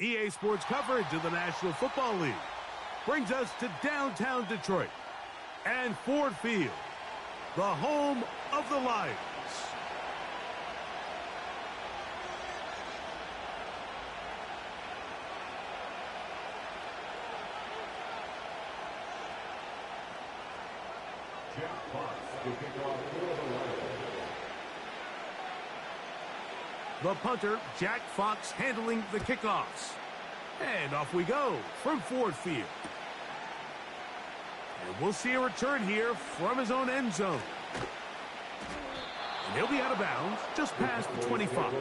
EA Sports coverage of the National Football League brings us to downtown Detroit and Ford Field, the home of the Lions. The punter, Jack Fox, handling the kickoffs. And off we go from Ford Field. And we'll see a return here from his own end zone. And he'll be out of bounds just past the 25.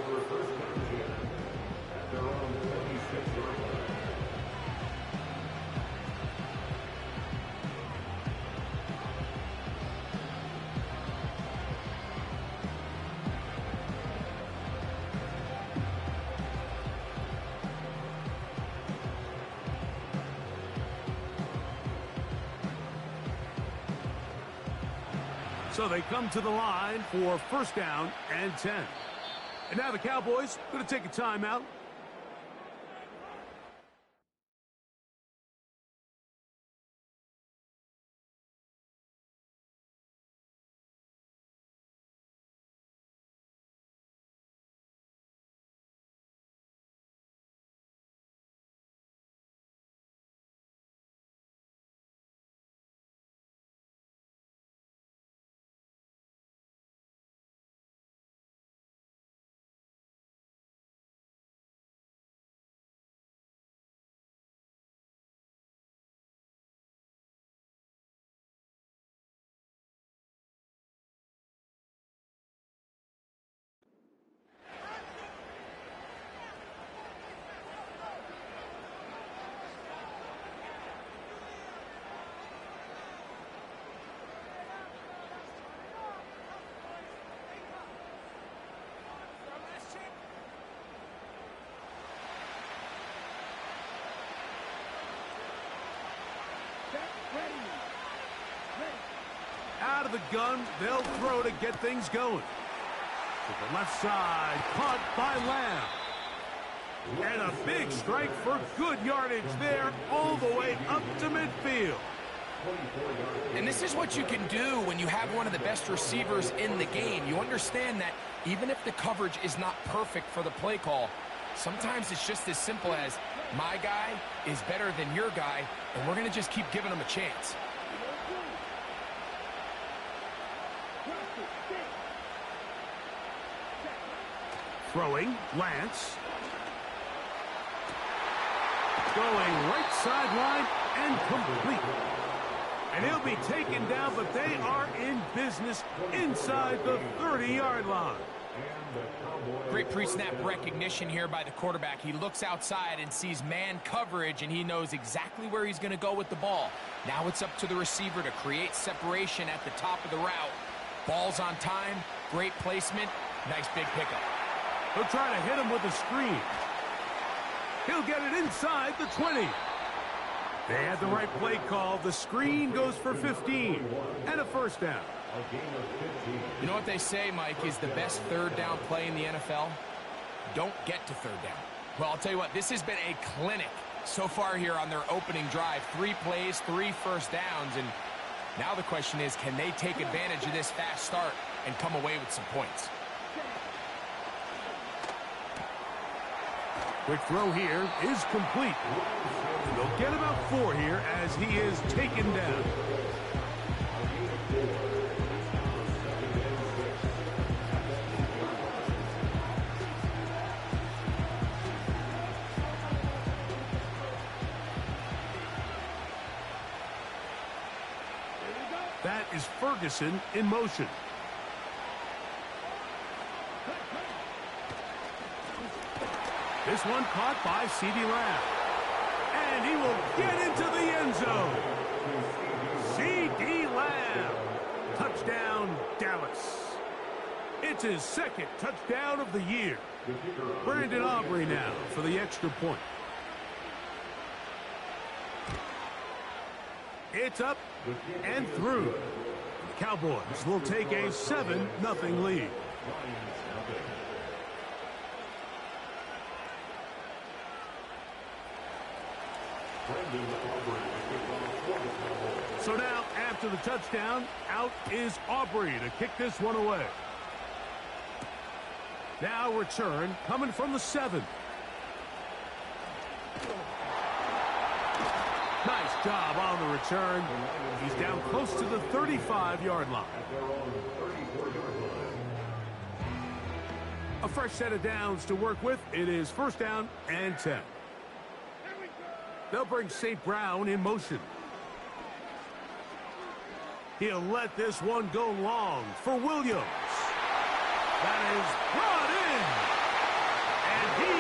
So they come to the line for first down and 10. And now the Cowboys going to take a timeout. Out of the gun, they'll throw to get things going. To the left side, caught by Lamb. And a big strike for good yardage there, all the way up to midfield. And this is what you can do when you have one of the best receivers in the game. You understand that even if the coverage is not perfect for the play call, sometimes it's just as simple as, my guy is better than your guy, and we're going to just keep giving him a chance. Throwing, Lance. Going right sideline and complete. And he'll be taken down, but they are in business inside the 30-yard line. Great pre-snap recognition here by the quarterback. He looks outside and sees man coverage, and he knows exactly where he's going to go with the ball. Now it's up to the receiver to create separation at the top of the route. Ball's on time, great placement, nice big pickup. He'll try to hit him with a screen. He'll get it inside the 20. They had the right play call. The screen goes for 15 and a first down. You know what they say, Mike, is the best third down play in the NFL? Don't get to third down. Well, I'll tell you what, this has been a clinic so far here on their opening drive. 3 plays, 3 first downs, and now the question is, can they take advantage of this fast start and come away with some points? Quick throw here is complete. They'll get about 4 here as he is taken down. That is Ferguson in motion. This one caught by C.D. Lamb. And he will get into the end zone. C.D. Lamb. Touchdown, Dallas. It's his second touchdown of the year. Brandon Aubrey now for the extra point. It's up and through. The Cowboys will take a 7-0 lead. So now, after the touchdown, out is Aubrey to kick this one away. Now return coming from the 7. Nice job on the return. He's down close to the 35-yard line. A fresh set of downs to work with. It is 1st down and 10. They'll bring St. Brown in motion. He'll let this one go long for Williams. That is brought in. And he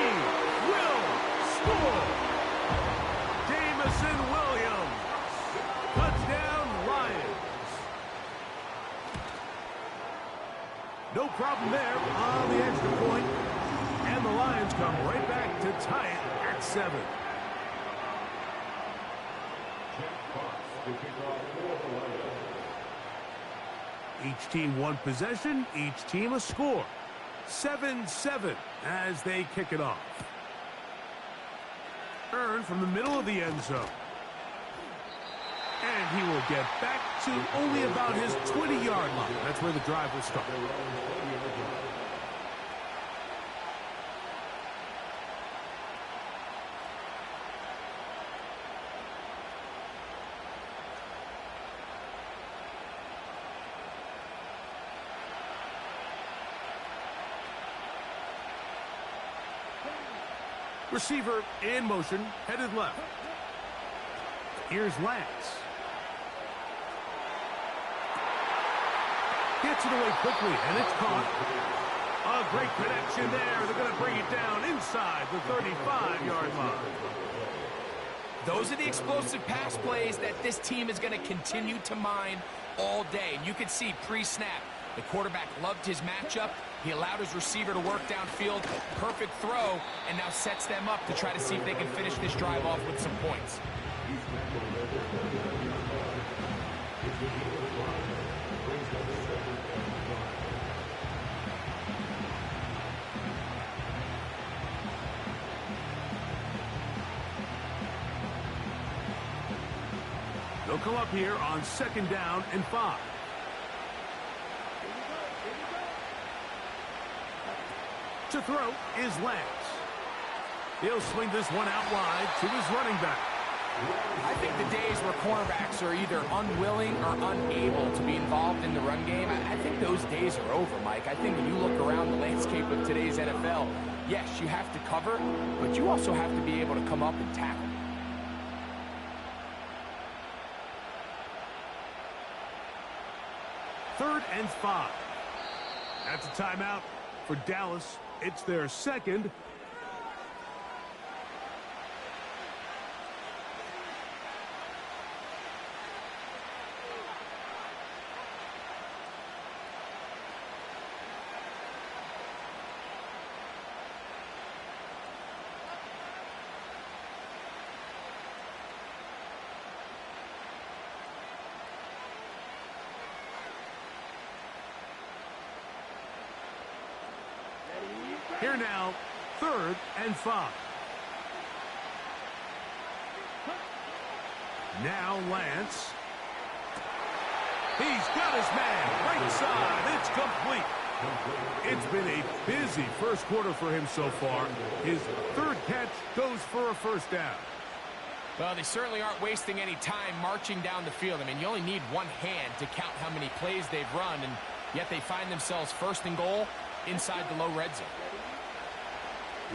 will score. Jamison Williams. Touchdown, Lions. No problem there on the extra point. And the Lions come right back to tie it at 7. Each team one possession, each team a score. 7-7 as they kick it off. Earn from the middle of the end zone. And he will get back to only about his 20-yard line. That's where the drive will start. Receiver in motion, headed left. Here's Lance. Gets it away quickly, and it's caught. A great connection there. They're going to bring it down inside the 35-yard line. Those are the explosive pass plays that this team is going to continue to mine all day. And you can see pre-snap, the quarterback loved his matchup. He allowed his receiver to work downfield. Perfect throw, and now sets them up to try to see if they can finish this drive off with some points. They'll come up here on 2nd down and 5. To throw is Lance. He'll swing this one out wide to his running back. I think the days where cornerbacks are either unwilling or unable to be involved in the run game, I think those days are over, Mike. I think when you look around the landscape of today's NFL, yes, you have to cover, but you also have to be able to come up and tackle. Third and 5. That's a timeout for Dallas. It's their 2nd. Here now, 3rd and 5. Now Lance. He's got his man right side. It's complete. It's been a busy first quarter for him so far. His 3rd catch goes for a 1st down. Well, they certainly aren't wasting any time marching down the field. I mean, you only need one hand to count how many plays they've run, and yet they find themselves 1st and goal inside the low red zone.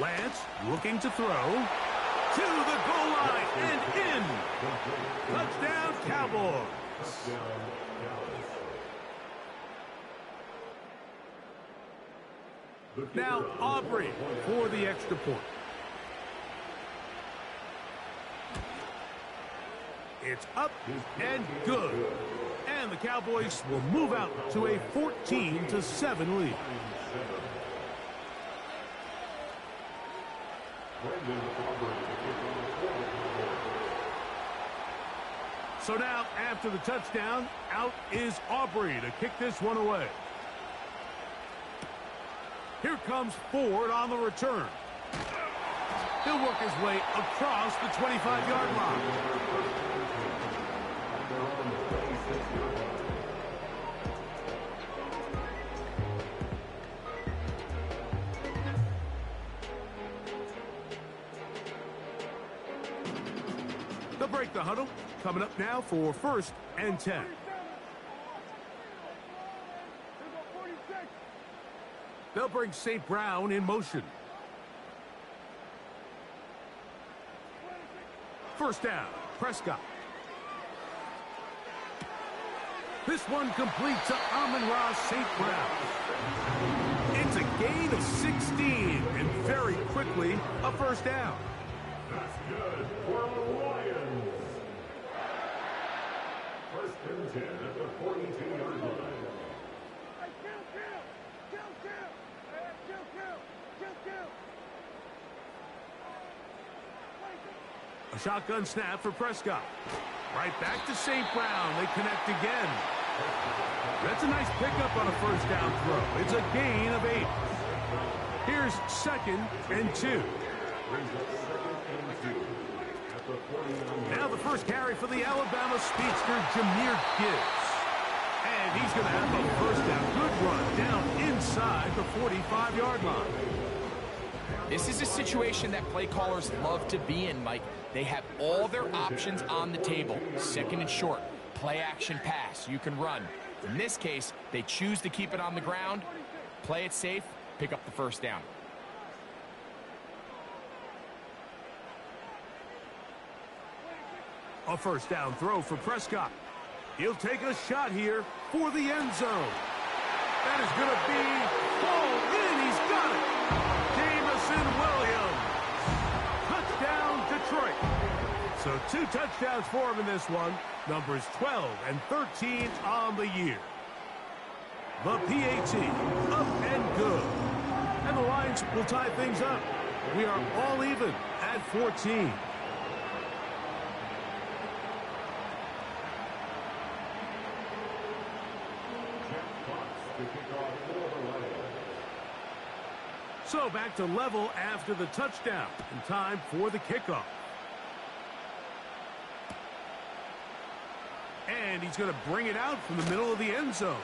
Lance looking to throw to the goal line and in. Touchdown, Cowboys. Now Aubrey for the extra point. It's up and good. And the Cowboys will move out to a 14-7 lead. So now, after the touchdown, out is Aubrey to kick this one away. Here comes Ford on the return. He'll work his way across the 25-yard line. They'll break the huddle. Coming up now for 1st and 10. They'll bring St. Brown in motion. 1st down, Prescott. This one complete to Amon-Ra St. Brown. It's a gain of 16, and very quickly, a 1st down. That's good for the Lions. 1st and 10 at the 42-yard line. A shotgun snap for Prescott. Right back to St. Brown. They connect again. That's a nice pickup on a 1st down throw. It's a gain of 8. Here's 2nd and 2. Now the first carry for the Alabama speedster, Jahmyr Gibbs. And he's going to have a 1st down. Good run down inside the 45-yard line. This is a situation that play callers love to be in, Mike. They have all their options on the table. 2nd and short, play action pass. You can run. In this case, they choose to keep it on the ground, play it safe, pick up the 1st down. A 1st down throw for Prescott. He'll take a shot here for the end zone. That is going to be pulled in. He's got it. Jameson Williams. Touchdown, Detroit. So 2 touchdowns for him in this one. Numbers 12 and 13 on the year. The PAT, up and good. And the Lions will tie things up. We are all even at 14. So back to level after the touchdown. And time for the kickoff. And he's going to bring it out from the middle of the end zone.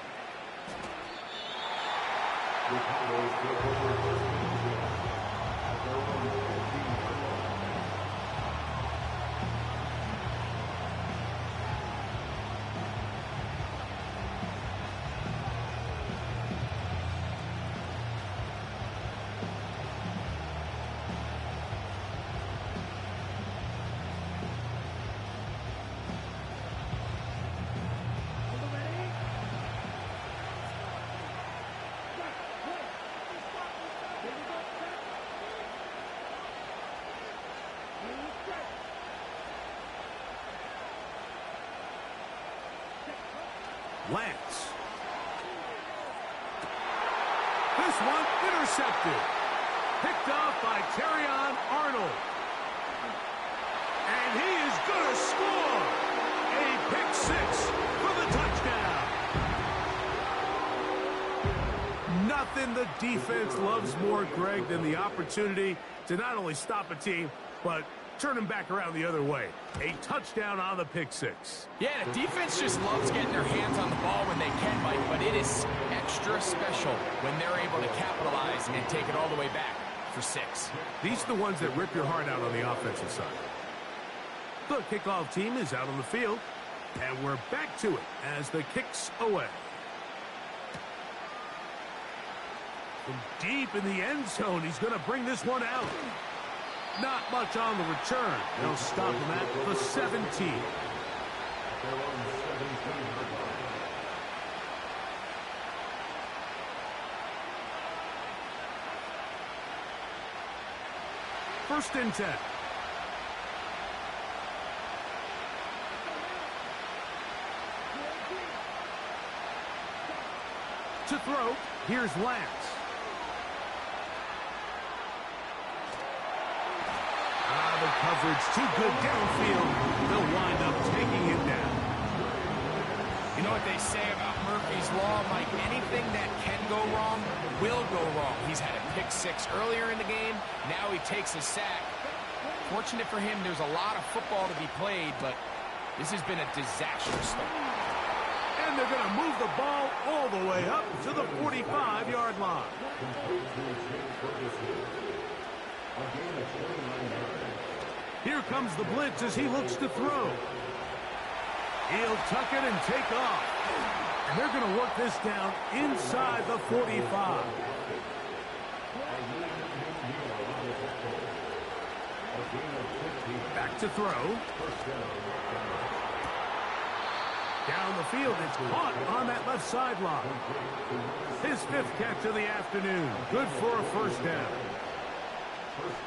Lance. This one intercepted. Picked off by Terrion Arnold. And he is going to score. A pick 6 for the touchdown. Nothing the defense loves more, Greg, than the opportunity to not only stop a team, but turn them back around the other way. A touchdown on the pick 6. Yeah, the defense just loves getting their hands on the ball when they can, Mike, but it is extra special when they're able to capitalize and take it all the way back for 6. These are the ones that rip your heart out on the offensive side. The kickoff team is out on the field, and we're back to it as the kicks away. From deep in the end zone, he's going to bring this one out. Not much on the return. They'll stop him at the 17. First and 10. To throw, here's Lance. The coverage too good downfield. They'll wind up taking it down. You know what they say about Murphy's Law, Mike? Anything that can go wrong will go wrong. He's had a pick 6 earlier in the game. Now he takes a sack. Fortunate for him, there's a lot of football to be played, but this has been a disastrous start. And they're going to move the ball all the way up to the 45-yard line. Here comes the blitz as he looks to throw. He'll tuck it and take off. And they're going to work this down inside the 45. Back to throw. Down the field, it's caught on that left sideline. His 5th catch of the afternoon. Good for a first down.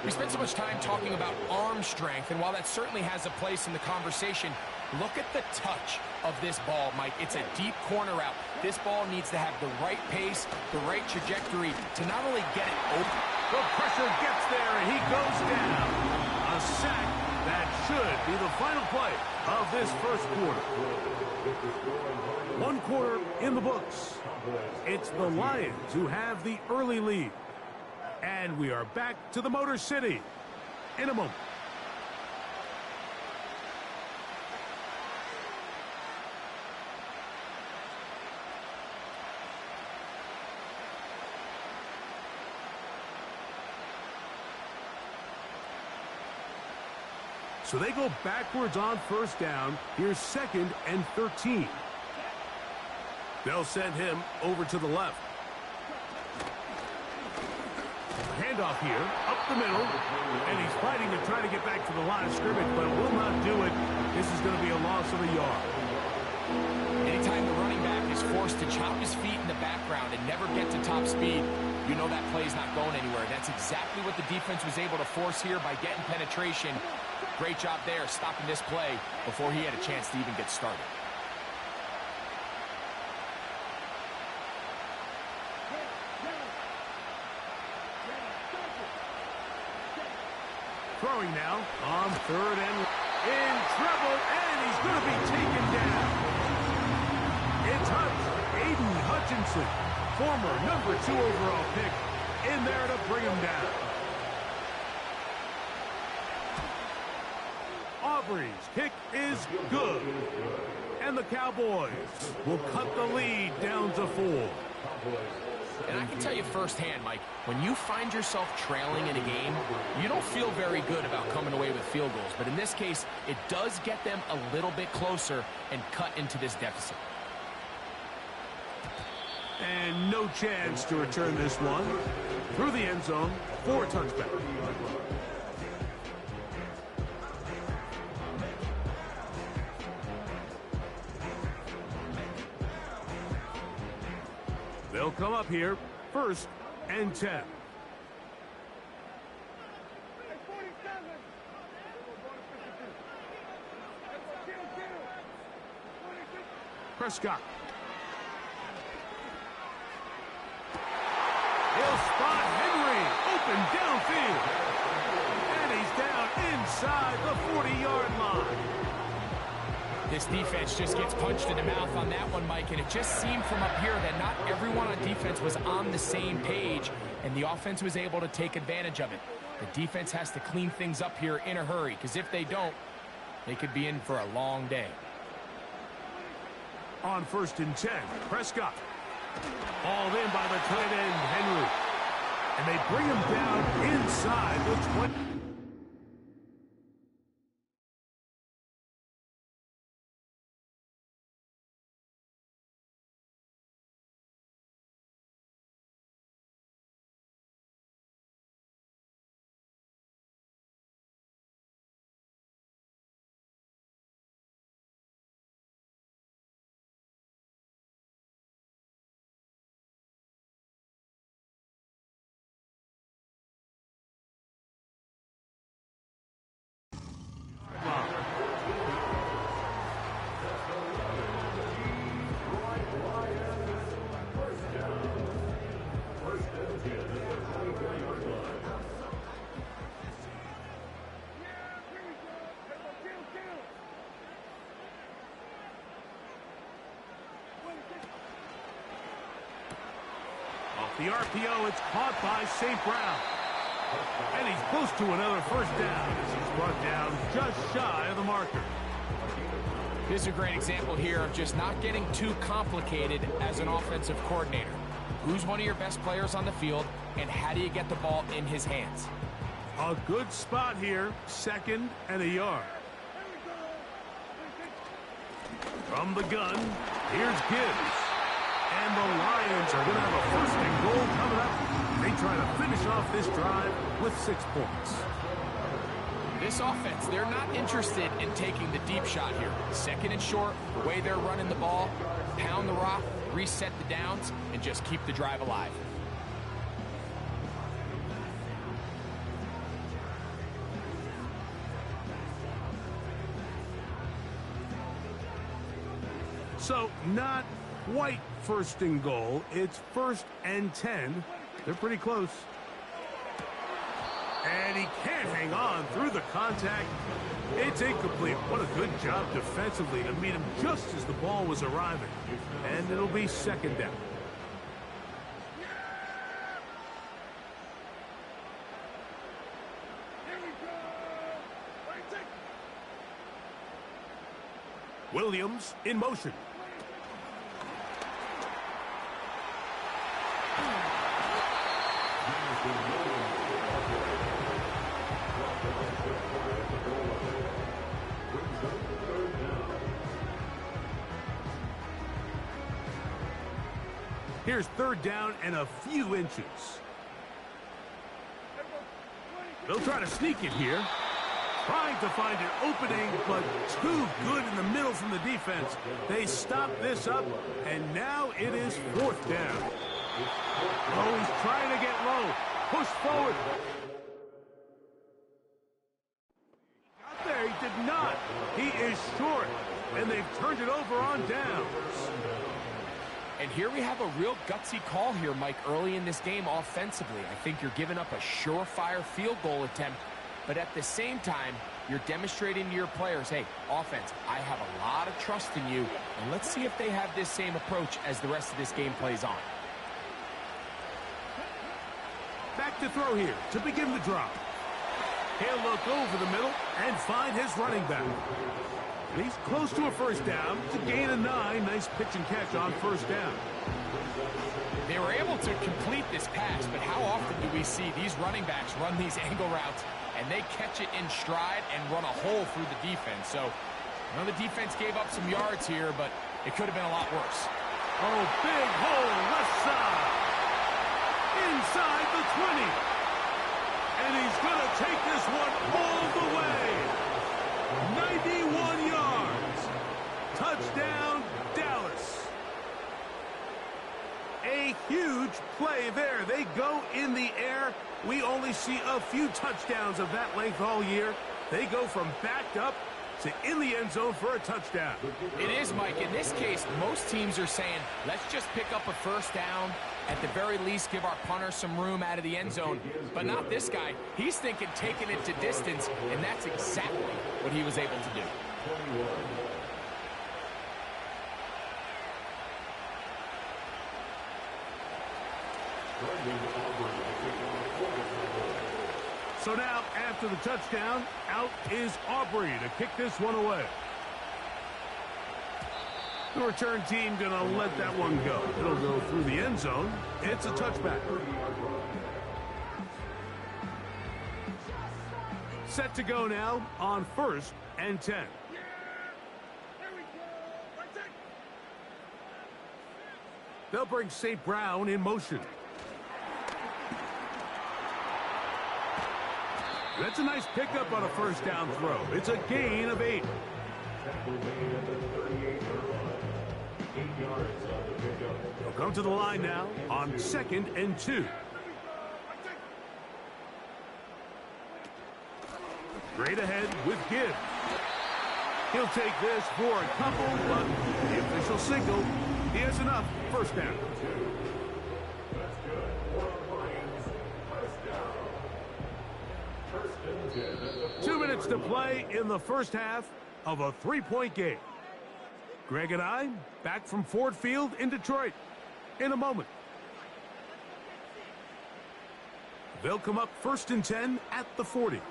We spent so much time talking about arm strength, and while that certainly has a place in the conversation, look at the touch of this ball, Mike. It's a deep corner route. This ball needs to have the right pace, the right trajectory to not only get it open. The pressure gets there, and he goes down. A sack that should be the final play of this first quarter. 1 quarter in the books. It's the Lions who have the early lead. And we are back to the Motor City in a moment. So they go backwards on first down. Here's 2nd and 13. They'll send him over to the left. Handoff here, up the middle, and he's fighting to try to get back to the line of scrimmage, but will not do it. This is going to be a loss of a yard. Anytime the running back is forced to chop his feet in the background and never get to top speed, you know that play's not going anywhere. That's exactly what the defense was able to force here by getting penetration. Great job there, stopping this play before he had a chance to even get started. Throwing now on 3rd and in trouble, and he's going to be taken down. It's Aiden Hutchinson, former number 2 overall pick, in there to bring him down. Aubrey's kick is good. And the Cowboys will cut the lead down to 4. And I can tell you firsthand, Mike, when you find yourself trailing in a game, you don't feel very good about coming away with field goals. But in this case, it does get them a little bit closer and cut into this deficit. And no chance to return this one. Through the end zone for a touchback. They'll come up here, 1st and 10. Prescott. He'll spot Henry, open downfield. And he's down inside the 40-yard line. This defense just gets punched in the mouth on that one, Mike, and it just seemed from up here that not everyone on defense was on the same page, and the offense was able to take advantage of it. The defense has to clean things up here in a hurry, because if they don't, they could be in for a long day. On 1st and 10, Prescott. Hauled in by the tight end, Henry. And they bring him down inside the 20. The RPO, it's caught by St. Brown. And he's close to another first down as he's brought down just shy of the marker. This is a great example here of just not getting too complicated as an offensive coordinator. Who's one of your best players on the field, and how do you get the ball in his hands? A good spot here, 2nd and a yard. From the gun, here's Gibbs. And the Lions are going to have a 1st and goal coming up. They try to finish off this drive with 6 points. This offense, they're not interested in taking the deep shot here. 2nd and short, the way they're running the ball, pound the rock, reset the downs, and just keep the drive alive. So, not quite 1st and goal. It's 1st and 10. They're pretty close. And he can't hang on through the contact. It's incomplete. What a good job defensively to meet him just as the ball was arriving. And it'll be 2nd down. Williams in motion. Here's 3rd down and a few inches. They'll try to sneak it here. Trying to find an opening, but too good in the middle from the defense. They stop this up, and now it is 4th down. Oh, he's trying to get low. Push forward. Got there, he did not. He is short, and they've turned it over on downs. And here we have a real gutsy call here, Mike, early in this game offensively. I think you're giving up a surefire field goal attempt, but at the same time, you're demonstrating to your players, hey, offense, I have a lot of trust in you, and let's see if they have this same approach as the rest of this game plays on. Back to throw here to begin the drop. He'll look over the middle and find his running back. He's close to a 1st down to gain a 9. Nice pitch and catch on 1st down. They were able to complete this pass, but how often do we see these running backs run these angle routes and they catch it in stride and run a hole through the defense? So, I know the defense gave up some yards here, but it could have been a lot worse. Oh, big hole left side. Inside the 20. And he's going to take this one all the way. 91 yards. Touchdown, Dallas. A huge play there. They go in the air. We only see a few touchdowns of that length all year. They go from backed up to in the end zone for a touchdown. It is, Mike. In this case, most teams are saying, let's just pick up a 1st down. At the very least, give our punter some room out of the end zone. But not this guy. He's thinking taking it to distance, and that's exactly what he was able to do. So now, after the touchdown, out is Aubrey to kick this one away. The return team going to let that one go. It'll go through the end zone. It's a touchback. Set to go now on 1st and 10. They'll bring St. Brown in motion. That's a nice pickup on a 1st down throw. It's a gain of 8. They'll come to the line now on 2nd and 2. Straight ahead with Gibbs. He'll take this for a couple, but the official signal, he has enough. 1st down. 2 minutes to play in the 1st half of a 3-point game. Greg and I back from Ford Field in Detroit in a moment. They'll come up 1st and 10 at the 40.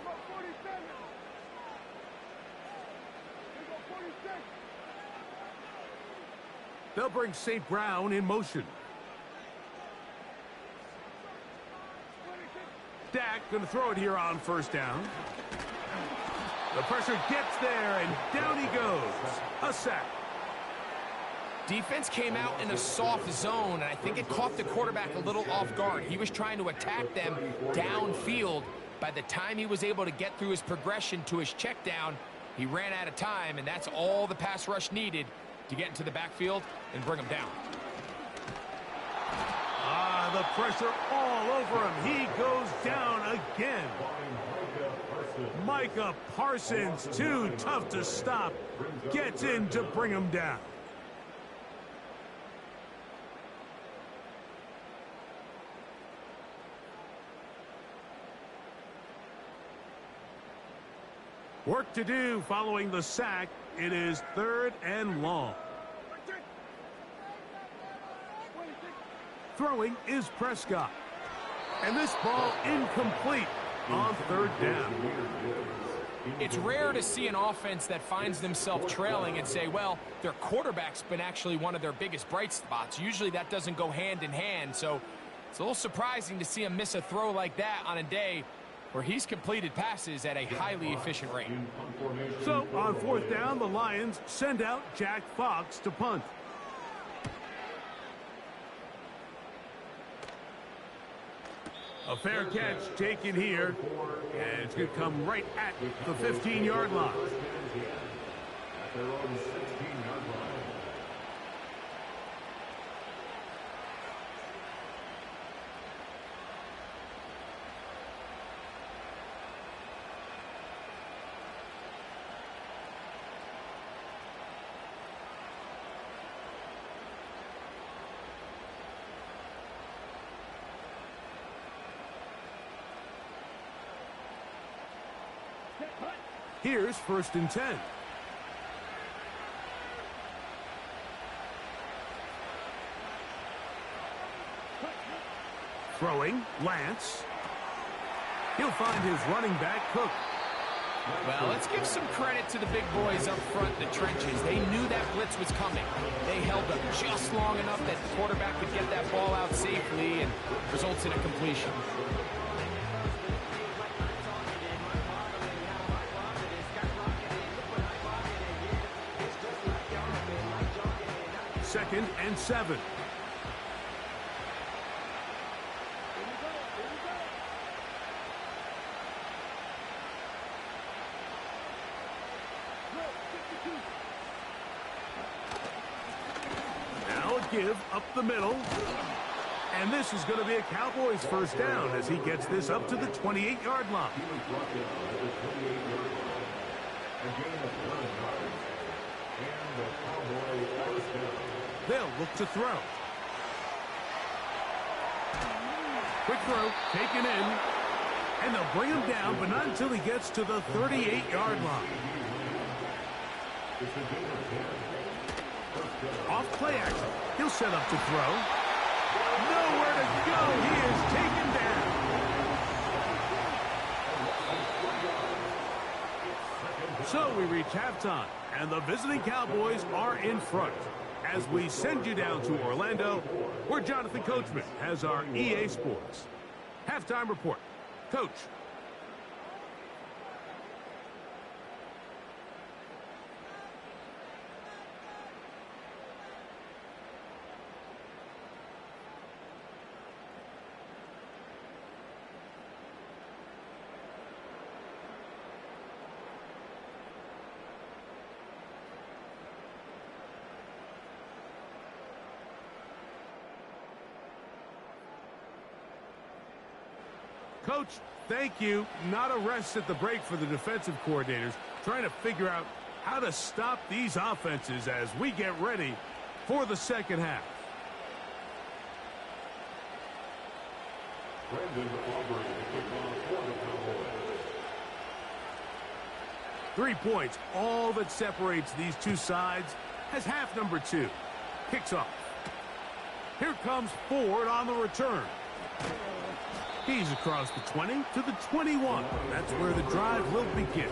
They'll bring St. Brown in motion. Dak going to throw it here on 1st down. The pressure gets there, and down he goes. A sack. Defense came out in a soft zone, and I think it caught the quarterback a little off guard. He was trying to attack them downfield. By the time he was able to get through his progression to his check down, he ran out of time, and that's all the pass rush needed to get into the backfield and bring him down. The pressure all over him. He goes down again. Micah Parsons, too tough to stop, gets in to bring him down. Work to do following the sack. It is 3rd and long. Throwing is Prescott. And this ball incomplete on 3rd down. It's rare to see an offense that finds themselves trailing and say, well, their quarterback's been actually one of their biggest bright spots. Usually that doesn't go hand in hand, so it's a little surprising to see him miss a throw like that on a day where he's completed passes at a highly efficient rate. So on 4th down, the Lions send out Jack Fox to punt. A fair catch taken here, and it's going to come right at the 15-yard line. At their own 16-yard line. Here's 1st and 10. Throwing, Lance. He'll find his running back, Cook. Well, let's give some credit to the big boys up front in the trenches. They knew that blitz was coming. They held up just long enough that the quarterback could get that ball out safely and results in a completion. Second and 7. Now a give up the middle. And this is going to be a Cowboys 1st down as he gets this up to the 28-yard line. They'll look to throw. Quick throw, taken in. And they'll bring him down, but not until he gets to the 38-yard line. Off play action. He'll set up to throw. Nowhere to go. He is taken down. So we reach halftime, and the visiting Cowboys are in front. As we send you down to Orlando, where Jonathan Coachman has our EA Sports halftime report. Coach. Coach, thank you. Not a rest at the break for the defensive coordinators, trying to figure out how to stop these offenses as we get ready for the second half. Brandon Aubrey, kickoff for the Cowboys. 3 points, all that separates these two sides, as half number 2 kicks off. Here comes Ford on the return. He's across the 20 to the 21. That's where the drive will begin.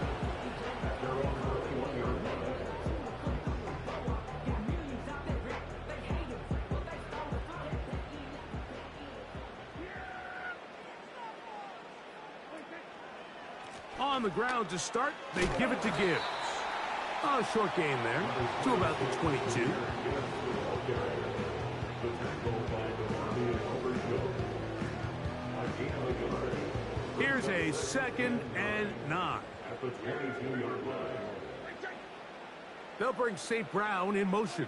On the ground to start, they give it to Gibbs. A short gain there to about the 22. Here's a 2nd and 9. They'll bring St. Brown in motion.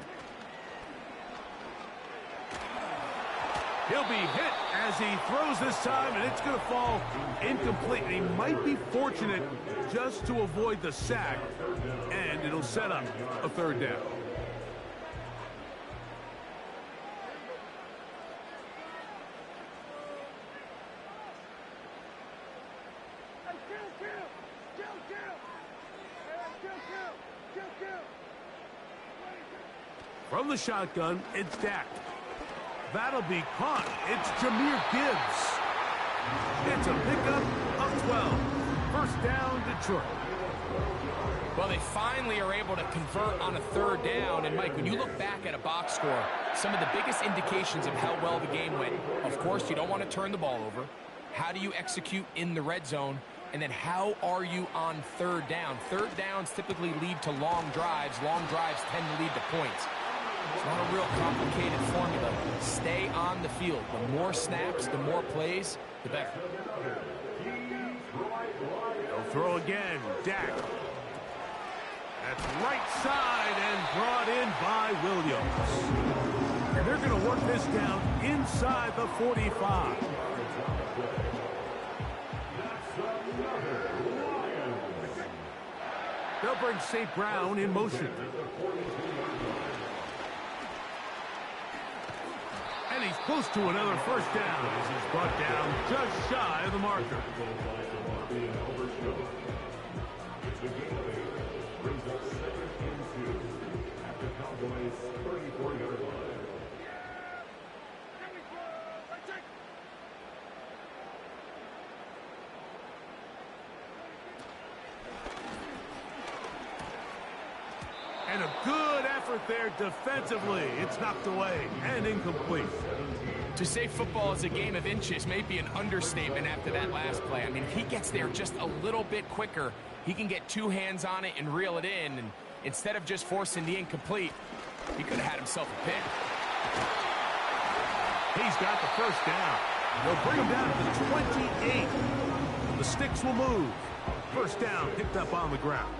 He'll be hit as he throws this time, and it's going to fall incomplete. He might be fortunate just to avoid the sack, and it'll set up a 3rd down. From the shotgun, it's Dak. That'll be caught. It's Jahmyr Gibbs. It's a pickup of 12. 1st down, Detroit. Well, they finally are able to convert on a 3rd down. And, Mike, when you look back at a box score, some of the biggest indications of how well the game went, of course, you don't want to turn the ball over. How do you execute in the red zone? And then how are you on 3rd down? 3rd downs typically lead to long drives. Long drives tend to lead to points. It's not a real complicated formula. Stay on the field. The more snaps, the more plays, the better. They'll throw again. Dak. That's right side and brought in by Williams. And they're going to work this down inside the 45. They'll bring St. Brown in motion. And he's close to another 1st down as he's brought down just shy of the marker. And a good effort there defensively. It's knocked away and incomplete. To say football is a game of inches may be an understatement after that last play. I mean, if he gets there just a little bit quicker, he can get 2 hands on it and reel it in. And instead of just forcing the incomplete, he could have had himself a pick. He's got the 1st down. They'll bring him down to the 28. The sticks will move. 1st down picked up on the ground.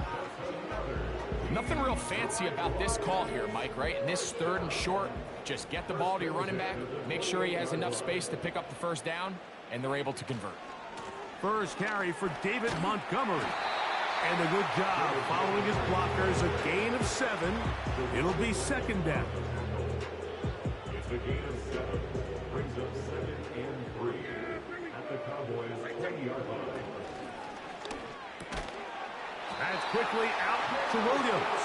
Nothing real fancy about this call here, Mike, right? In this 3rd and short, just get the ball to your running back, make sure he has enough space to pick up the 1st down, and they're able to convert. First carry for David Montgomery. And a good job following his blockers, a gain of 7. It'll be 2nd down. It's a gain of 7. Brings up 2nd and 3 at the Cowboys' 20-yard line. That's quickly out to Williams.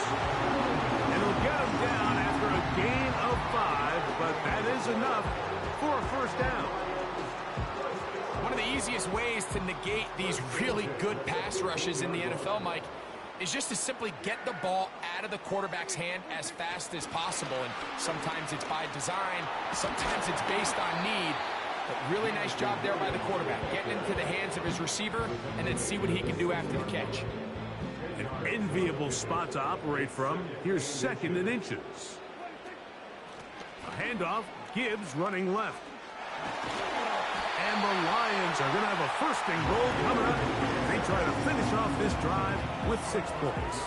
And he'll get him down after a gain of 5, but that is enough for a 1st down. One of the easiest ways to negate these really good pass rushes in the NFL, Mike, is just to simply get the ball out of the quarterback's hand as fast as possible. And sometimes it's by design, sometimes it's based on need. But really nice job there by the quarterback, getting into the hands of his receiver and then see what he can do after the catch. An enviable spot to operate from. Here's 2nd and inches. A handoff. Gibbs running left. And the Lions are going to have a 1st and goal coming up. They try to finish off this drive with 6 points.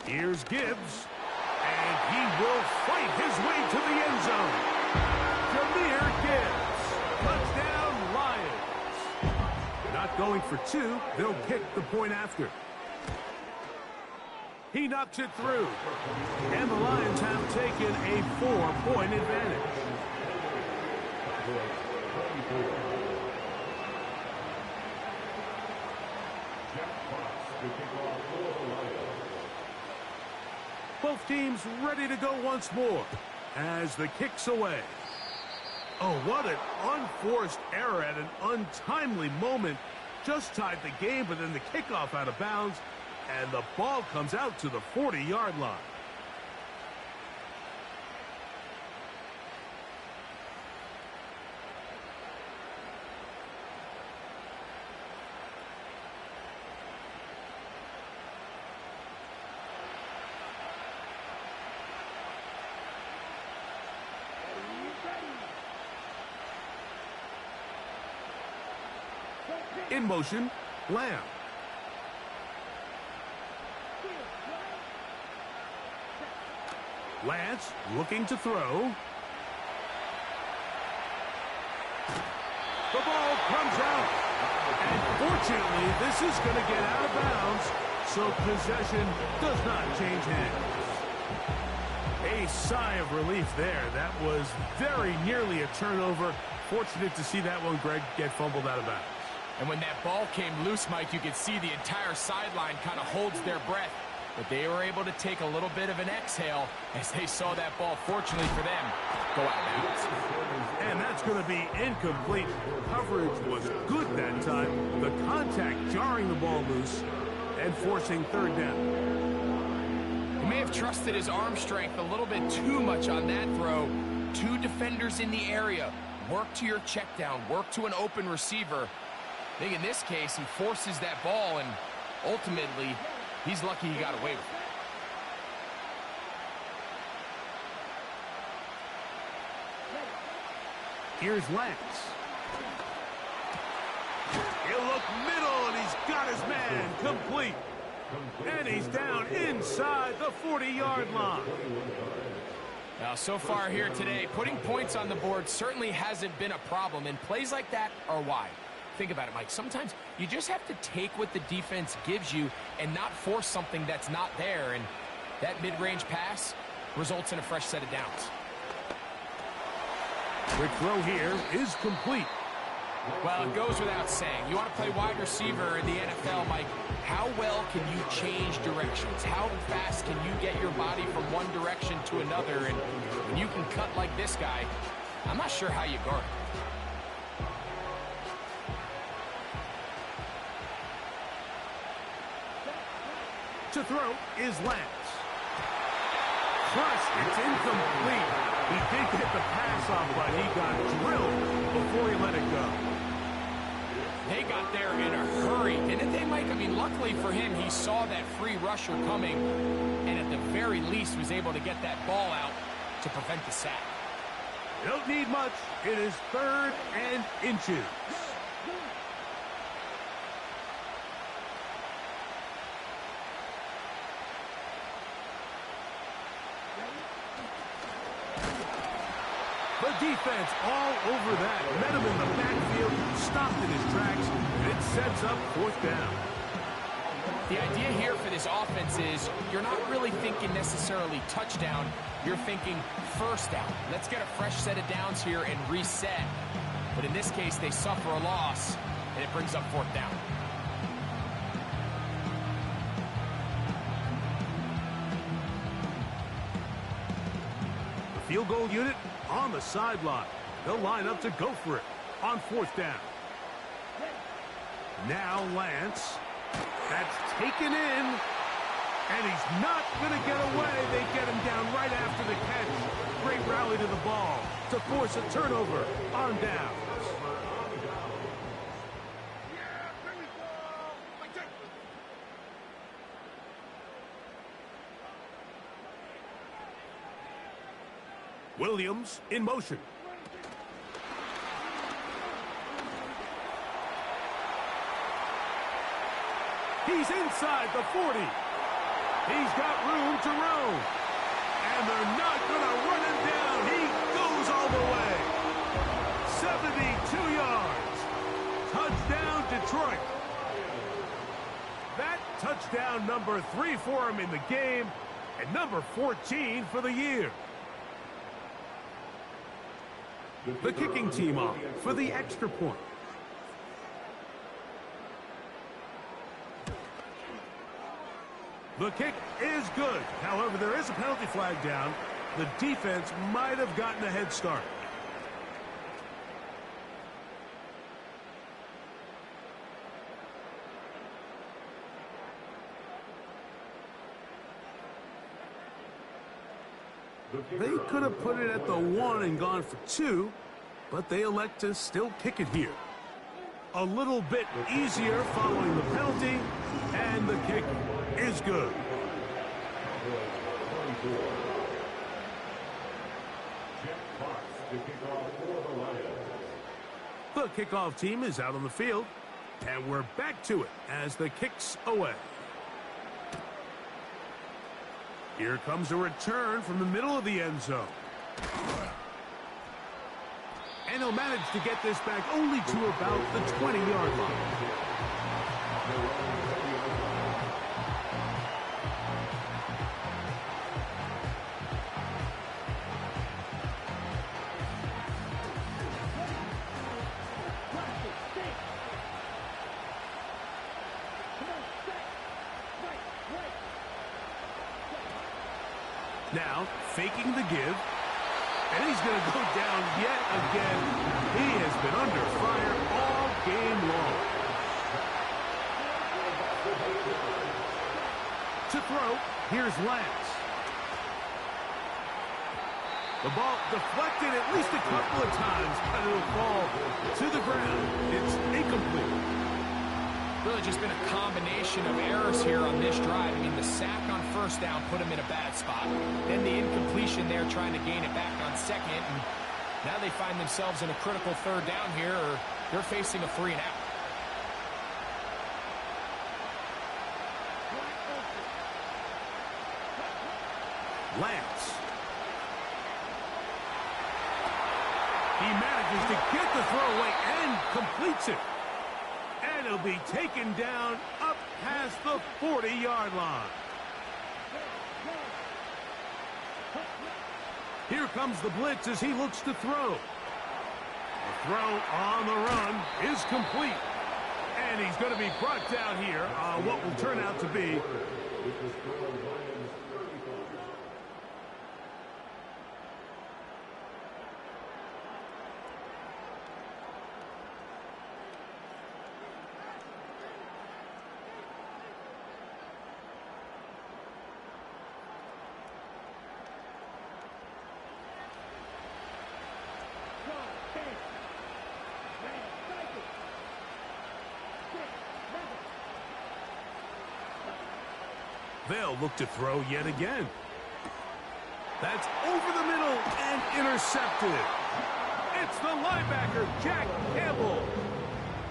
Here's Gibbs, and he will fight his way to the end zone. Jahmyr Gibbs, touchdown Lions. Not going for 2, they'll kick the point after. He knocks it through, and the Lions have taken a 4-point advantage. to kick off for the Lions. Both teams ready to go once more as the kick's away. Oh, what an unforced error at an untimely moment. Just tied the game, but then the kickoff out of bounds, and the ball comes out to the 40-yard line. In motion, Lamb. Lance looking to throw. The ball comes out. And fortunately, this is going to get out of bounds, so possession does not change hands. A sigh of relief there. That was very nearly a turnover. Fortunate to see that one, Greg, get fumbled out of bounds. And when that ball came loose, Mike, you could see the entire sideline kind of holds their breath. But they were able to take a little bit of an exhale as they saw that ball, fortunately for them, go out of bounds. And that's going to be incomplete. Coverage was good that time. The contact jarring the ball loose and forcing third down. He may have trusted his arm strength a little bit too much on that throw. Two defenders in the area. Work to your check down. Work to an open receiver. I think in this case, he forces that ball, and ultimately, he's lucky he got away with it. Here's Lance. He'll look middle, and he's got his man complete. And he's down inside the 40-yard line. Now, so far here today, putting points on the board certainly hasn't been a problem, and plays like that are why. Think about it, Mike. Sometimes you just have to take what the defense gives you and not force something that's not there, and that mid-range pass results in a fresh set of downs. Quick throw here is complete. Well, it goes without saying. You want to play wide receiver in the NFL, Mike. How well can you change directions? How fast can you get your body from one direction to another? And when you can cut like this guy, I'm not sure how you guard it. To throw is Lance. Crushed, it's incomplete. He did get the pass off, but he got drilled before he let it go. They got there in a hurry, didn't they, Mike? I mean, luckily for him, he saw that free rusher coming, and at the very least was able to get that ball out to prevent the sack. You don't need much. It is 3rd and inches. The defense all over that. Met him in the backfield, stopped in his tracks, and it sets up 4th down. The idea here for this offense is you're not really thinking necessarily touchdown. You're thinking first down. Let's get a fresh set of downs here and reset. But in this case, they suffer a loss, and it brings up 4th down. The field goal unit on the sideline. They'll line up to go for it on 4th down. Now Lance. That's taken in. And he's not going to get away. They get him down right after the catch. Great rally to the ball to force a turnover on downs. Williams in motion. He's inside the 40. He's got room to roam. And they're not going to run him down. He goes all the way. 72 yards. Touchdown, Detroit. That touchdown number 3 for him in the game, and number 14 for the year. The kicking team off for the extra point. The kick is good. However, there is a penalty flag down. The defense might have gotten a head start. They could have put it at the 1 and gone for 2, but they elect to still kick it here. A little bit easier following the penalty, and the kick is good. The kickoff team is out on the field, and we're back to it as the kick's away. Here comes a return from the middle of the end zone. And he'll manage to get this back only to about the 20-yard line. Now, faking the give. And he's going to go down yet again. He has been under fire all game long. To throw, here's Lance. The ball deflected at least a couple of times, but it'll fall to the ground. It's incomplete. Really just been a combination of errors here on this drive. I mean, the sack on first down put him in a bad spot. Then the incompletion there trying to gain it back on second. And now they find themselves in a critical third down here, or they're facing a 3 and out. Lance. He manages to get the throw away and completes it. And he'll be taken down up past the 40-yard line. Here comes the blitz as he looks to throw. The throw on the run is complete. And he's going to be brought down here on what will turn out to be they'll look to throw yet again. That's over the middle and intercepted. It's the linebacker, Jack Campbell.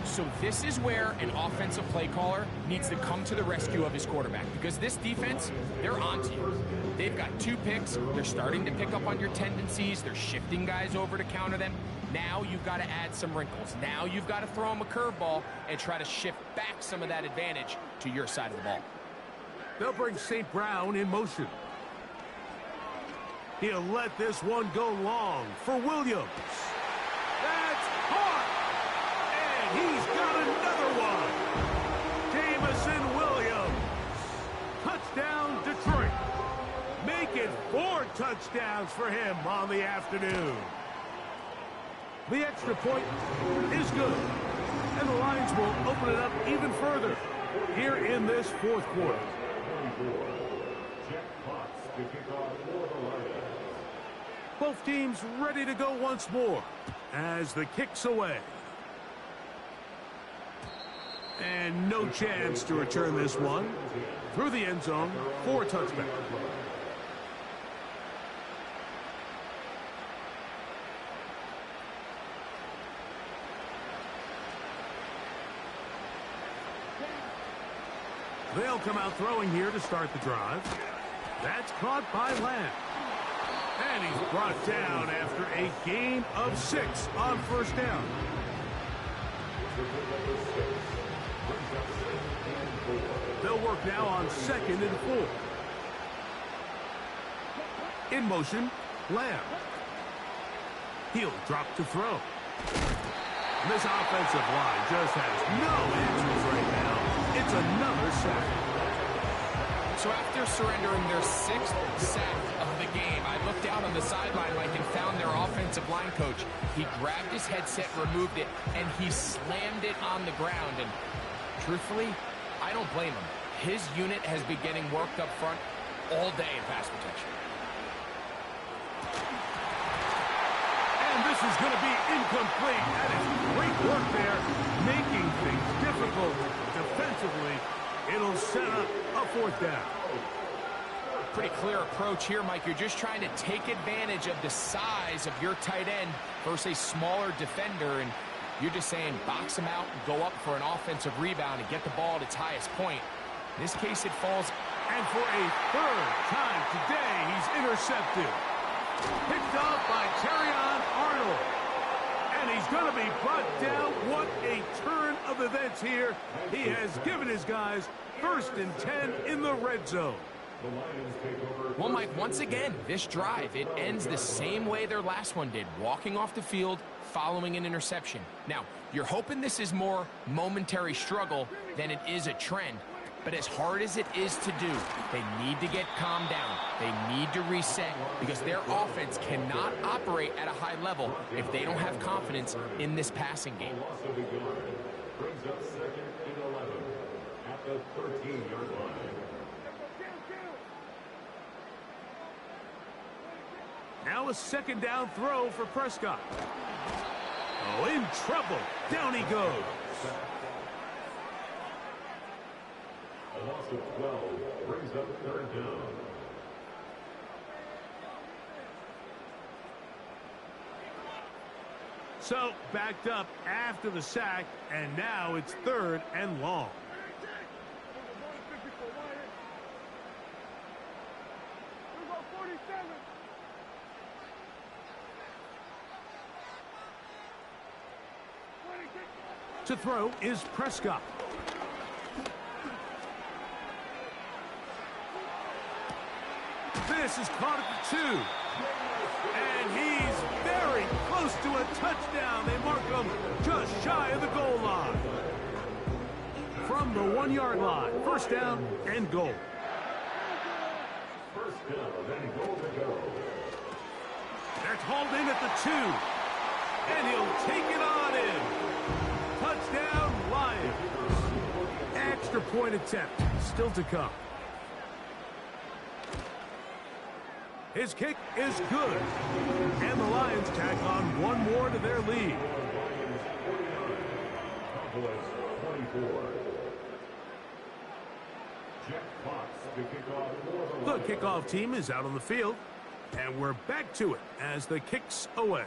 So this is where an offensive play caller needs to come to the rescue of his quarterback, because this defense, they're onto you. They've got 2 picks. They're starting to pick up on your tendencies. They're shifting guys over to counter them. Now you've got to add some wrinkles. Now you've got to throw them a curveball and try to shift back some of that advantage to your side of the ball. They'll bring St. Brown in motion. He'll let this one go long for Williams. That's caught! And he's got another one. Jamison Williams. Touchdown, Detroit. Make it 4 touchdowns for him on the afternoon. The extra point is good. And the Lions will open it up even further here in this 4th quarter. Both teams ready to go once more as the kick's away. And no chance to return this one through the end zone for a touchback. They'll come out throwing here to start the drive. That's caught by Lamb. And he's brought down after a gain of 6 on first down. They'll work now on 2nd and 4. In motion, Lamb. He'll drop to throw. This offensive line just has no answers right now. It's another sack. So after surrendering their 6th sack of the game, I looked down on the sideline, Mike, and found their offensive line coach. He grabbed his headset, removed it, and he slammed it on the ground. And truthfully, I don't blame him. His unit has been getting worked up front all day in pass protection. And this is going to be incomplete. That is great work there, making things difficult defensively. It'll set up a 4th down. Pretty clear approach here, Mike. You're just trying to take advantage of the size of your tight end versus a smaller defender, and you're just saying box him out and go up for an offensive rebound and get the ball at its highest point. In this case, it falls. And for a 3rd time today, he's intercepted. Picked up by Terrion Arnold. And he's going to be brought down. What a turn of events here. He has given his guys 1st and 10 in the red zone. Well, Mike, once again, this drive, it ends the same way their last one did, walking off the field, following an interception. Now, you're hoping this is more momentary struggle than it is a trend. But as hard as it is to do, they need to get calmed down. They need to reset because their offense cannot operate at a high level if they don't have confidence in this passing game. Brings up 2nd and 11 at the 13-yard line. Now a 2nd down throw for Prescott. Oh, in trouble. Down he goes. A loss of 12 brings up 3rd down. So, backed up after the sack, and now it's 3rd and long. To throw is Prescott. This is caught at the 2. And he's very close to a touchdown. They mark him just shy of the goal line. From the 1-yard line, 1st down and goal. 1st down and goal to go. That's hauled in at the 2. And he'll take it on in. Touchdown, Lions. Extra point attempt still to come. His kick is good. And the Lions tack on one more to their lead. Cowboys 24. Jack Fox to kick off for The kickoff team is out on the field. And we're back to it as the kick's away.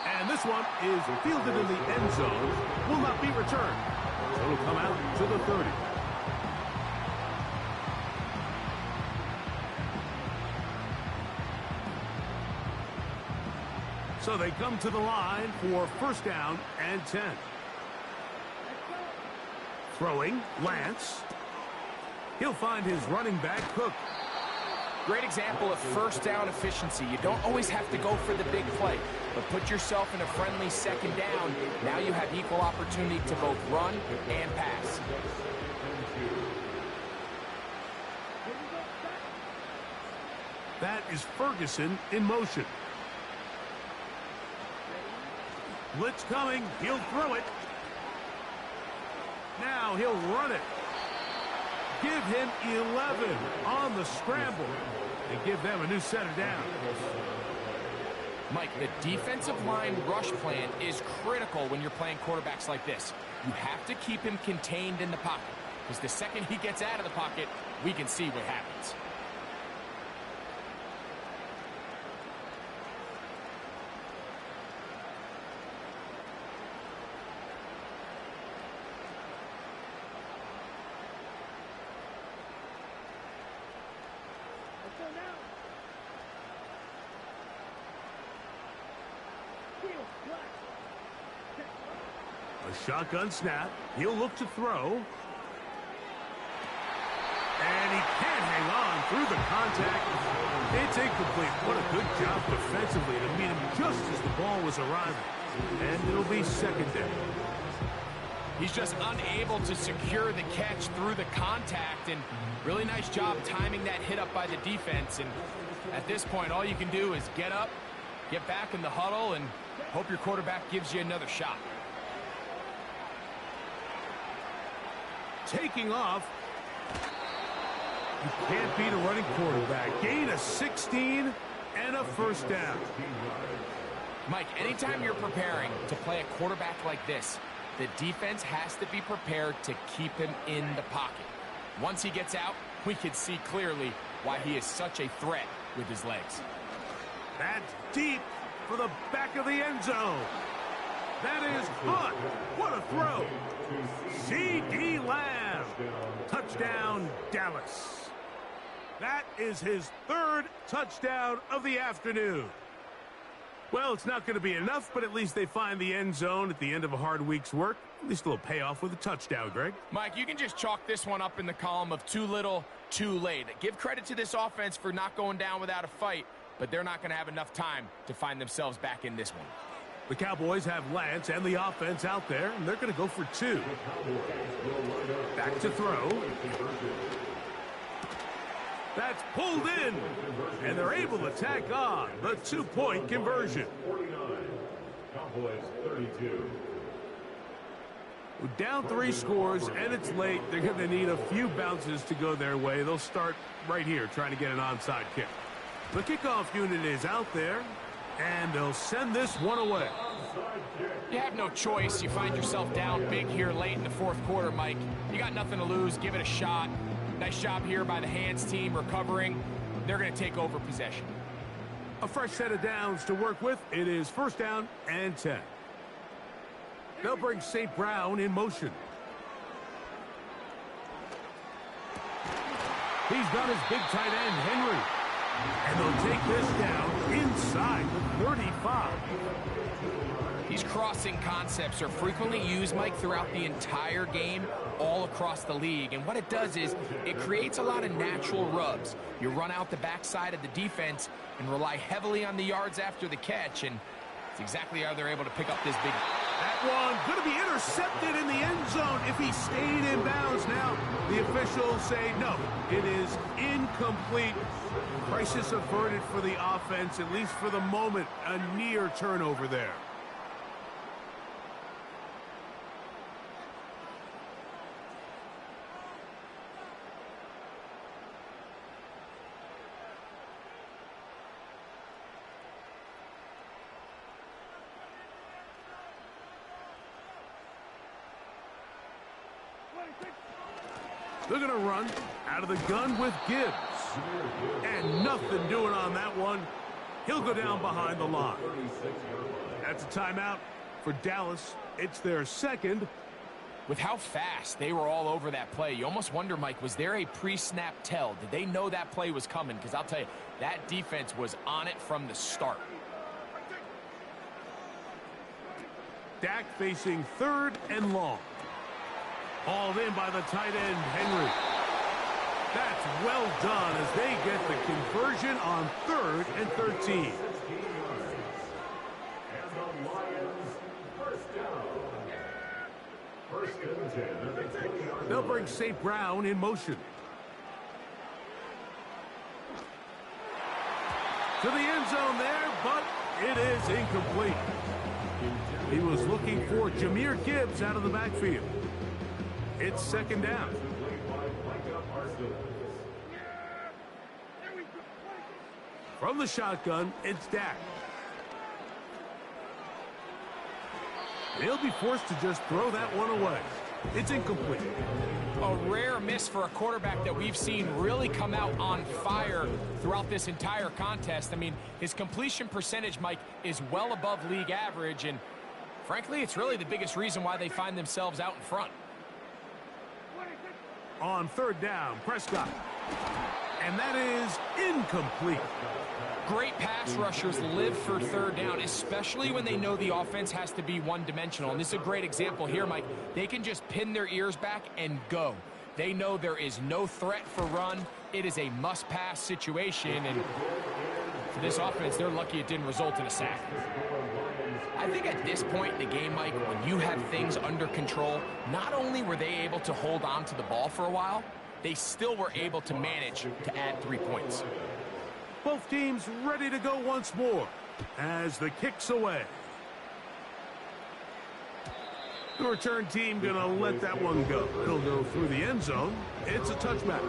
And this one is fielded in the end zone. Will not be returned. So it'll come out to the 30. So they come to the line for 1st down and 10. Throwing, Lance. He'll find his running back, Cook. Great example of 1st down efficiency. You don't always have to go for the big play, but put yourself in a friendly 2nd down. Now you have equal opportunity to both run and pass. That is Ferguson in motion. Blitz coming. He'll throw it. Now he'll run it. Give him 11 on the scramble and give them a new set of downs. Mike, the defensive line rush plan is critical when you're playing quarterbacks like this. You have to keep him contained in the pocket, because the second he gets out of the pocket, we can see what happens. A shotgun snap. He'll look to throw. And he can't hang on through the contact. It's incomplete. What a good job defensively to meet him just as the ball was arriving. And it'll be 2nd down. He's just unable to secure the catch through the contact, and really nice job timing that hit up by the defense. And at this point, all you can do is get up, get back in the huddle, and hope your quarterback gives you another shot. Taking off. You can't beat a running quarterback. Gain of 16 and a first down. Mike, anytime you're preparing to play a quarterback like this, the defense has to be prepared to keep him in the pocket. Once he gets out, we can see clearly why he is such a threat with his legs. That's deep for the back of the end zone. That is caught. What a throw. C.D. Lamb. Touchdown, Dallas. That is his third touchdown of the afternoon. Well, it's not going to be enough, but at least they find the end zone at the end of a hard week's work. At least a little payoff with a touchdown, Greg. Mike, you can just chalk this one up in the column of too little, too late. Give credit to this offense for not going down without a fight, but they're not going to have enough time to find themselves back in this one. The Cowboys have Lance and the offense out there, and they're going to go for two. Back to throw. That's pulled in, and they're able to tack on the two-point conversion. 49, Cowboys 32. Down 3 scores, and it's late. They're going to need a few bounces to go their way. They'll start right here trying to get an onside kick. The kickoff unit is out there, and they'll send this one away. You have no choice. You find yourself down big here late in the fourth quarter, Mike. You got nothing to lose. Give it a shot. Nice job here by the hands team recovering. They're going to take over possession. A fresh set of downs to work with. It is first down and 10. They'll bring St. Brown in motion. He's got his big tight end, Henry. And they'll take this down inside the 35. These crossing concepts are frequently used, Mike, throughout the entire game, all across the league. And what it does is it creates a lot of natural rubs. You run out the backside of the defense and rely heavily on the yards after the catch, and it's exactly how they're able to pick up this big. That one going to be intercepted in the end zone if he stayed in bounds. Now the officials say no, it is incomplete. Crisis averted for the offense, at least for the moment. A near turnover there. They're going to run out of the gun with Gibbs. And nothing doing on that one. He'll go down behind the line. That's a timeout for Dallas. It's their second. With how fast they were all over that play, you almost wonder, Mike, was there a pre-snap tell? Did they know that play was coming? Because I'll tell you, that defense was on it from the start. Dak facing third and long. Hauled in by the tight end, Henry. That's well done as they get the conversion on 3rd and 13. And the Lions first down. First and 10 at the 20-yard They'll bring St. Brown in motion. To the end zone there, but it is incomplete. He was looking for Jahmyr Gibbs out of the backfield. It's second down. From the shotgun, it's Dak. He'll be forced to just throw that one away. It's incomplete. A rare miss for a quarterback that we've seen really come out on fire throughout this entire contest. I mean, his completion percentage, Mike, is well above league average, and frankly, it's really the biggest reason why they find themselves out in front. On third down, Prescott. And that is incomplete. Great pass rushers live for third down, especially when they know the offense has to be one-dimensional. And this is a great example here, Mike. They can just pin their ears back and go. They know there is no threat for run. It is a must-pass situation. And for this offense, they're lucky it didn't result in a sack. I think at this point in the game, Mike, when you have things under control, not only were they able to hold on to the ball for a while, they still were able to manage to add 3 points. Both teams ready to go once more as the kick's away. The return team going to let that one go. It'll go through the end zone. It's a touchback.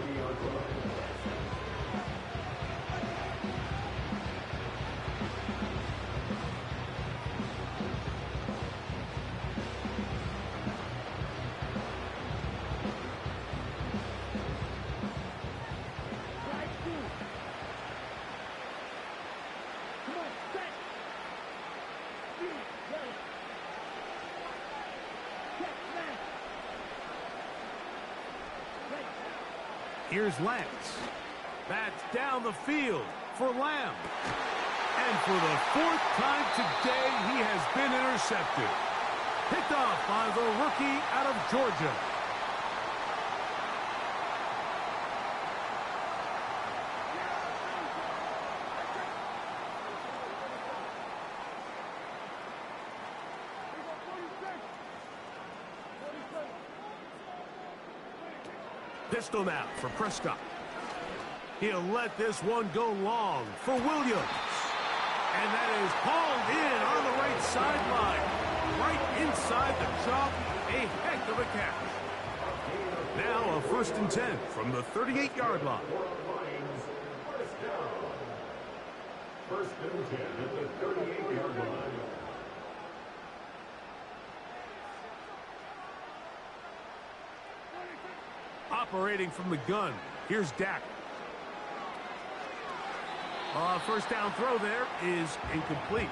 Here's Lance. That's down the field for Lamb. And for the 4th time today, he has been intercepted. Picked off by the rookie out of Georgia. Pistol now for Prescott. He'll let this one go long for Williams. And that is hauled in on the right sideline. Right inside the chalk. A heck of a catch. Now a 1st and 10 from the 38-yard line. First and 10 at the 38-yard line. Operating from the gun. Here's Dak. 1st down throw there is incomplete.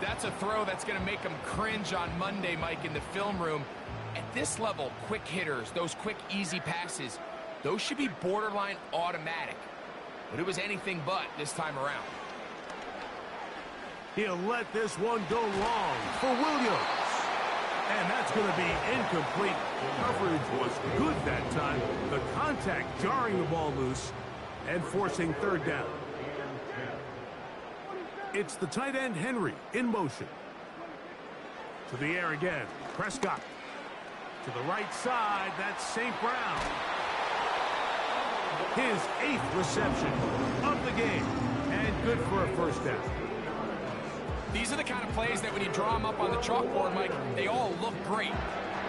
That's a throw that's going to make them cringe on Monday, Mike, in the film room. At this level, quick hitters, those quick, easy passes, those should be borderline automatic. But it was anything but this time around. He'll let this one go long for Williams. And that's going to be incomplete. Coverage was good that time. The contact jarring the ball loose and forcing 3rd down. It's the tight end Henry in motion. To the air again. Prescott. To the right side. That's St. Brown. His 8th reception of the game. And good for a 1st down. These are the kind of plays that when you draw them up on the chalkboard, Mike, they all look great.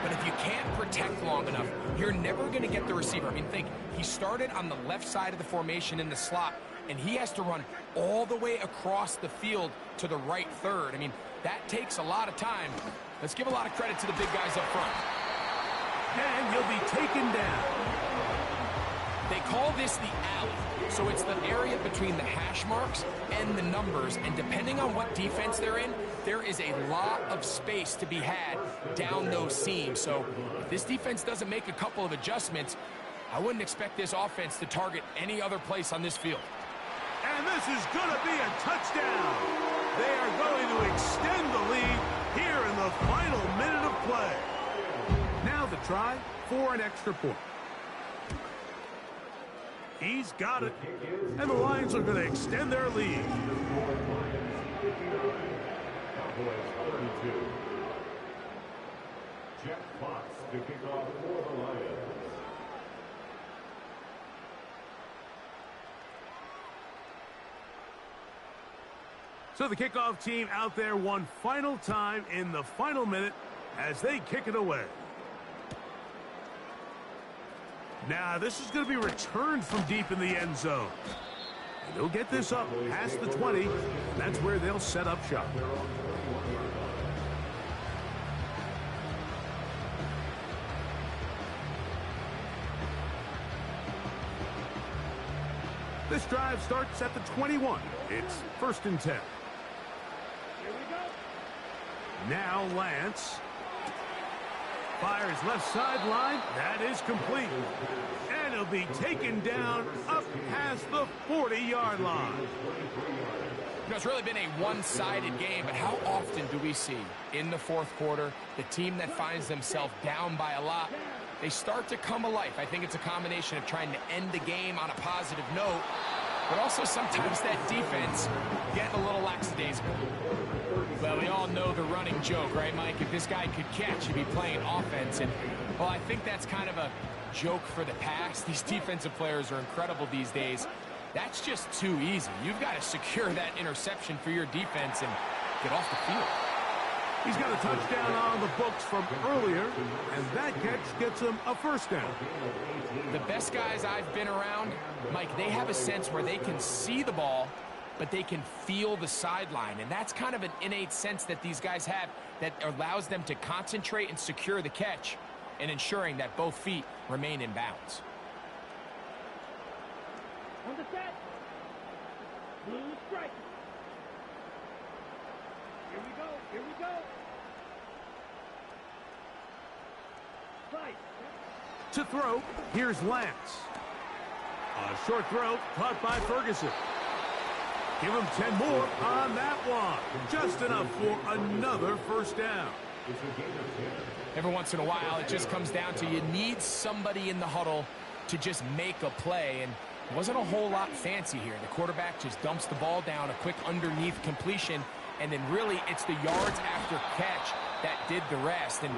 But if you can't protect long enough, you're never going to get the receiver. I mean, think, he started on the left side of the formation in the slot, and he has to run all the way across the field to the right third. I mean, that takes a lot of time. Let's give a lot of credit to the big guys up front. And he'll be taken down. They call this the alley. So it's the area between the hash marks and the numbers, and depending on what defense they're in, there is a lot of space to be had down those seams. So if this defense doesn't make a couple of adjustments, I wouldn't expect this offense to target any other place on this field. And this is going to be a touchdown. They are going to extend the lead here in the final minute of play. Now the try for an extra point. He's got it. And the Lions are going to extend their lead. Jeff Fox to kick off for the Lions. So the kickoff team out there one final time in the final minute as they kick it away. Now this is going to be returned from deep in the end zone. And they'll get this up past the 20, and that's where they'll set up shop. This drive starts at the 21. It's 1st and 10. Now Lance fires left sideline. That is complete. And he'll be taken down up past the 40-yard line. You know, it's really been a one-sided game, but how often do we see in the 4th quarter the team that finds themselves down by a lot, they start to come alive? I think it's a combination of trying to end the game on a positive note, but also sometimes that defense getting a little lackadaisical. Well, we all know the running joke, right, Mike? If this guy could catch, he'd be playing offense. And, well, I think that's kind of a joke for the past. These defensive players are incredible these days. That's just too easy. You've got to secure that interception for your defense and get off the field. He's got a touchdown on the books from earlier, and that catch gets him a first down. The best guys I've been around, Mike, they have a sense where they can see the ball, but they can feel the sideline. And that's kind of an innate sense that these guys have that allows them to concentrate and secure the catch and ensuring that both feet remain in bounds. On the set. Blue strike. Here we go. Here we go. Fight. To throw, here's Lance. A short throw caught by Ferguson. Give him 10 more on that one. Just enough for another first down. Every once in a while, it just comes down to you need somebody in the huddle to just make a play. And it wasn't a whole lot fancy here. The quarterback just dumps the ball down, a quick underneath completion, and then really it's the yards after catch that did the rest. And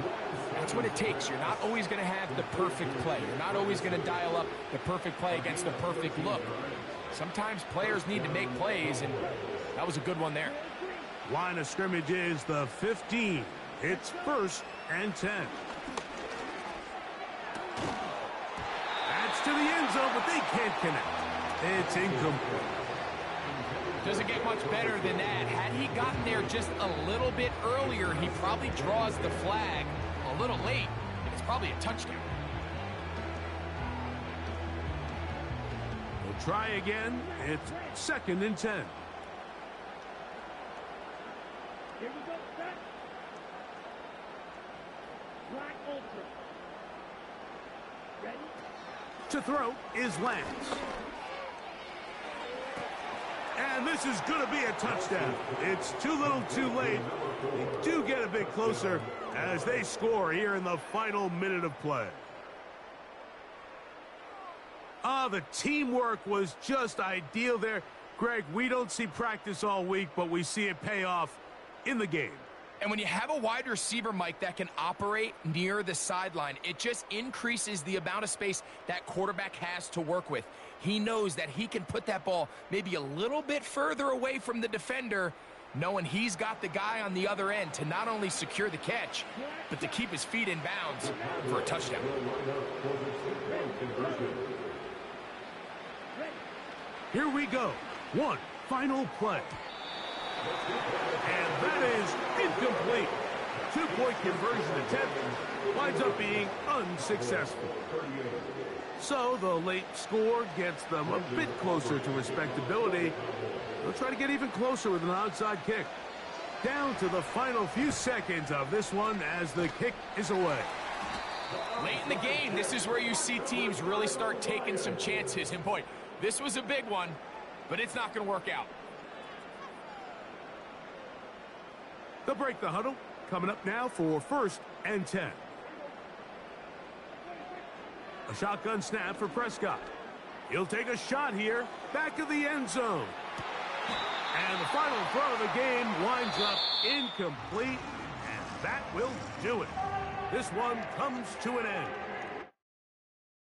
that's what it takes. You're not always going to have the perfect play. You're not always going to dial up the perfect play against the perfect look. Sometimes players need to make plays, and that was a good one there. Line of scrimmage is the 15. It's 1st and 10. That's to the end zone, but they can't connect. It's incomplete. Doesn't get much better than that. Had he gotten there just a little bit earlier, he probably draws the flag a little late, and it's probably a touchdown. We'll try again. It's 2nd and 10. Here we go. Set. Black Ultra. Ready? To throw is Lance. And this is going to be a touchdown. It's too little too late. They do get a bit closer as they score here in the final minute of play. The teamwork was just ideal there. Greg, we don't see practice all week, but we see it pay off in the game. And when you have a wide receiver, Mike, that can operate near the sideline, it just increases the amount of space that quarterback has to work with. He knows that he can put that ball maybe a little bit further away from the defender, knowing he's got the guy on the other end to not only secure the catch, but to keep his feet in bounds for a touchdown. Here we go. One final play. And that is incomplete. 2-point conversion attempt winds up being unsuccessful. So the late score gets them a bit closer to respectability. They'll try to get even closer with an onside kick. Down to the final few seconds of this one as the kick is away. Late in the game, this is where you see teams really start taking some chances. And boy, this was a big one, but it's not going to work out. They'll break the huddle. Coming up now for 1st and 10. A shotgun snap for Prescott. He'll take a shot here. Back of the end zone. And the final throw of the game winds up incomplete. And that will do it. This one comes to an end.